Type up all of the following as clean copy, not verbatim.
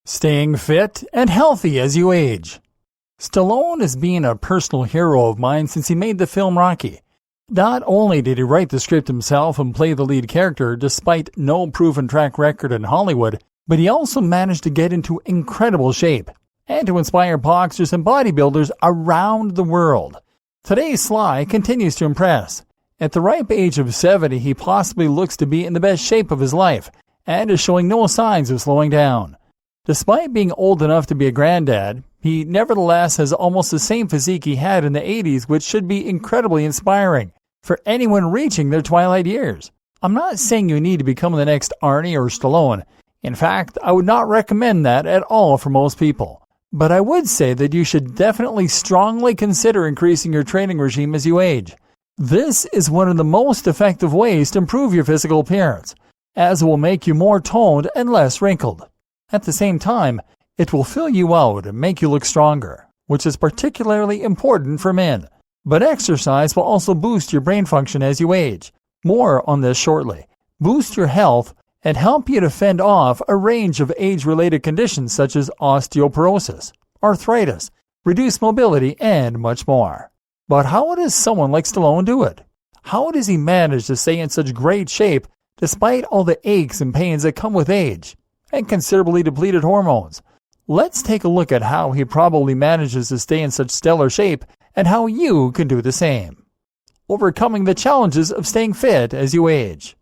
Staying fit and healthy as you age. Stallone has been a personal hero of mine since he made the film Rocky. Not only did he write the script himself and play the lead character despite no proven track record in Hollywood, but he also managed to get into incredible shape and to inspire boxers and bodybuilders around the world. Today's Sly continues to impress. At the ripe age of 70, he possibly looks to be in the best shape of his life and is showing no signs of slowing down. Despite being old enough to be a granddad, he nevertheless has almost the same physique he had in the 80s, which should be incredibly inspiring for anyone reaching their twilight years. I'm not saying you need to become the next Arnie or Stallone. In fact, I would not recommend that at all for most people. But I would say that you should definitely strongly consider increasing your training regime as you age. This is one of the most effective ways to improve your physical appearance, as it will make you more toned and less wrinkled. At the same time, it will fill you out and make you look stronger, which is particularly important for men. But exercise will also boost your brain function as you age. More on this shortly. Boost your health and help you to fend off a range of age-related conditions such as osteoporosis, arthritis, reduced mobility, and much more. But how does someone like Stallone do it? How does he manage to stay in such great shape despite all the aches and pains that come with age and considerably depleted hormones? Let's take a look at how he probably manages to stay in such stellar shape and how you can do the same. Overcoming the challenges of staying fit as you age.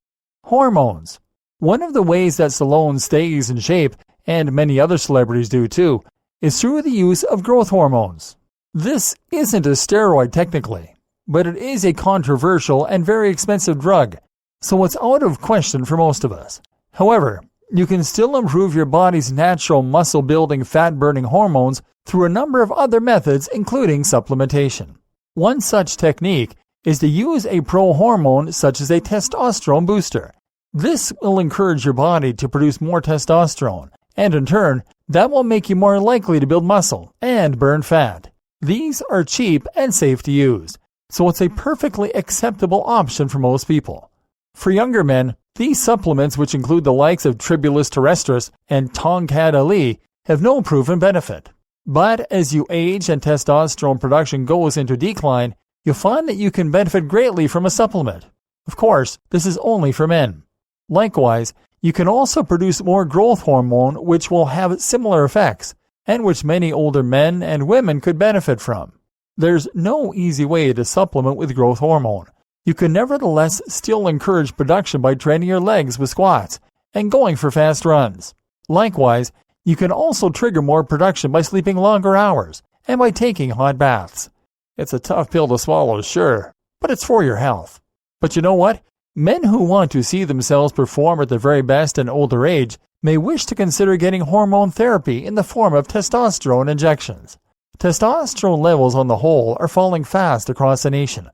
Hormones. One of the ways that Stallone stays in shape, and many other celebrities do too, is through the use of growth hormones. This isn't a steroid technically, but it is a controversial and very expensive drug, so it's out of question for most of us. However, you can still improve your body's natural muscle-building, fat-burning hormones through a number of other methods, including supplementation. One such technique is to use a pro-hormone such as a testosterone booster. This will encourage your body to produce more testosterone, and in turn, that will make you more likely to build muscle and burn fat. These are cheap and safe to use, so it's a perfectly acceptable option for most people. For younger men, these supplements, which include the likes of Tribulus terrestris and Tongkat Ali, have no proven benefit. But as you age and testosterone production goes into decline, you'll find that you can benefit greatly from a supplement. Of course, this is only for men. Likewise, you can also produce more growth hormone, which will have similar effects, and which many older men and women could benefit from. There's no easy way to supplement with growth hormone. You can nevertheless still encourage production by training your legs with squats and going for fast runs. Likewise, you can also trigger more production by sleeping longer hours and by taking hot baths. It's a tough pill to swallow, sure, but it's for your health. But you know what? Men who want to see themselves perform at their very best in older age may wish to consider getting hormone therapy in the form of testosterone injections. Testosterone levels on the whole are falling fast across the nation.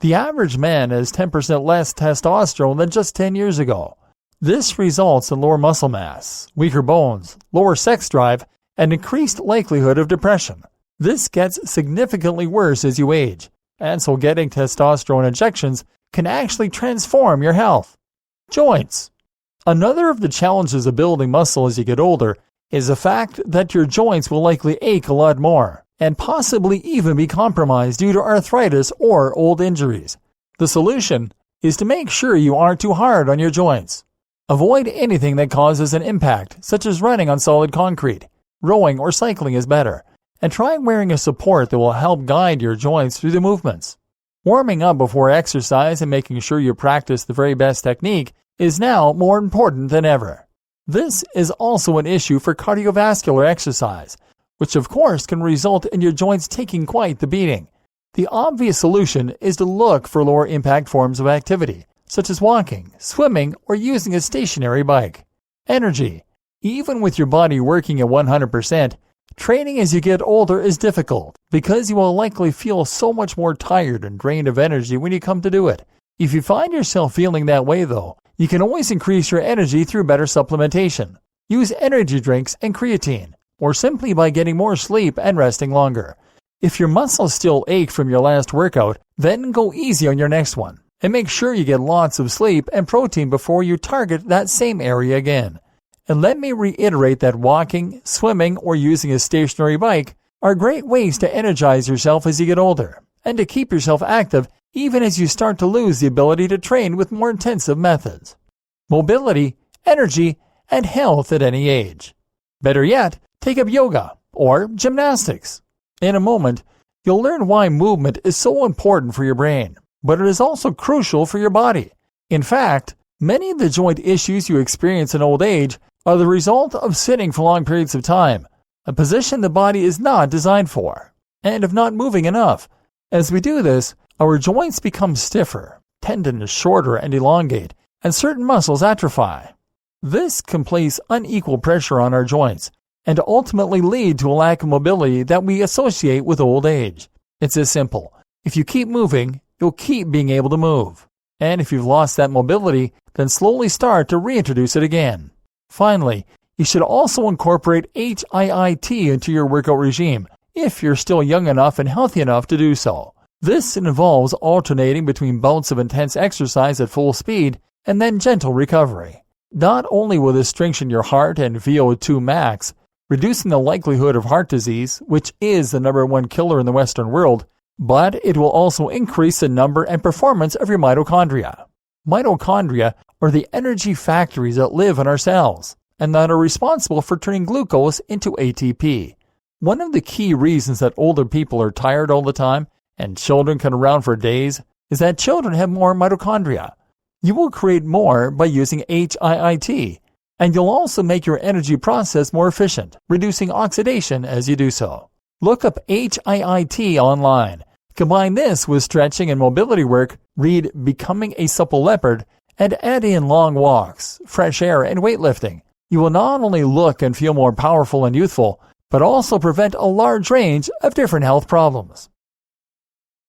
The average man has 10% less testosterone than just 10 years ago. This results in lower muscle mass, weaker bones, lower sex drive, and increased likelihood of depression. This gets significantly worse as you age, and so getting testosterone injections can actually transform your health. Joints. Another of the challenges of building muscle as you get older is the fact that your joints will likely ache a lot more, and possibly even be compromised due to arthritis or old injuries. The solution is to make sure you aren't too hard on your joints. Avoid anything that causes an impact, such as running on solid concrete. Rowing or cycling is better, and try wearing a support that will help guide your joints through the movements. Warming up before exercise and making sure you practice the very best technique is now more important than ever. This is also an issue for cardiovascular exercise, which of course can result in your joints taking quite the beating. The obvious solution is to look for lower impact forms of activity, such as walking, swimming, or using a stationary bike. Energy. Even with your body working at 100%, training as you get older is difficult because you will likely feel so much more tired and drained of energy when you come to do it. If you find yourself feeling that way though, you can always increase your energy through better supplementation. Use energy drinks and creatine, or simply by getting more sleep and resting longer. If your muscles still ache from your last workout, then go easy on your next one, and make sure you get lots of sleep and protein before you target that same area again. And let me reiterate that walking, swimming, or using a stationary bike are great ways to energize yourself as you get older, and to keep yourself active even as you start to lose the ability to train with more intensive methods. Mobility, energy, and health at any age. Better yet, take up yoga or gymnastics. In a moment, you'll learn why movement is so important for your brain, but it is also crucial for your body. In fact, many of the joint issues you experience in old age are the result of sitting for long periods of time, a position the body is not designed for, and of not moving enough. As we do this, our joints become stiffer, tendons shorter and elongate, and certain muscles atrophy. This can place unequal pressure on our joints and ultimately lead to a lack of mobility that we associate with old age. It's as simple. If you keep moving, you'll keep being able to move. And if you've lost that mobility, then slowly start to reintroduce it again. Finally, you should also incorporate HIIT into your workout regime if you're still young enough and healthy enough to do so. This involves alternating between bouts of intense exercise at full speed and then gentle recovery. Not only will this strengthen your heart and VO2 max, reducing the likelihood of heart disease, which is the #1 killer in the Western world, but it will also increase the number and performance of your mitochondria. Mitochondria are the energy factories that live in our cells and that are responsible for turning glucose into ATP. One of the key reasons that older people are tired all the time and children can run around for days is that children have more mitochondria. You will create more by using HIIT, and you'll also make your energy process more efficient, reducing oxidation as you do so. Look up HIIT online. Combine this with stretching and mobility work, read Becoming a Supple Leopard, and add in long walks, fresh air, and weightlifting. You will not only look and feel more powerful and youthful, but also prevent a large range of different health problems.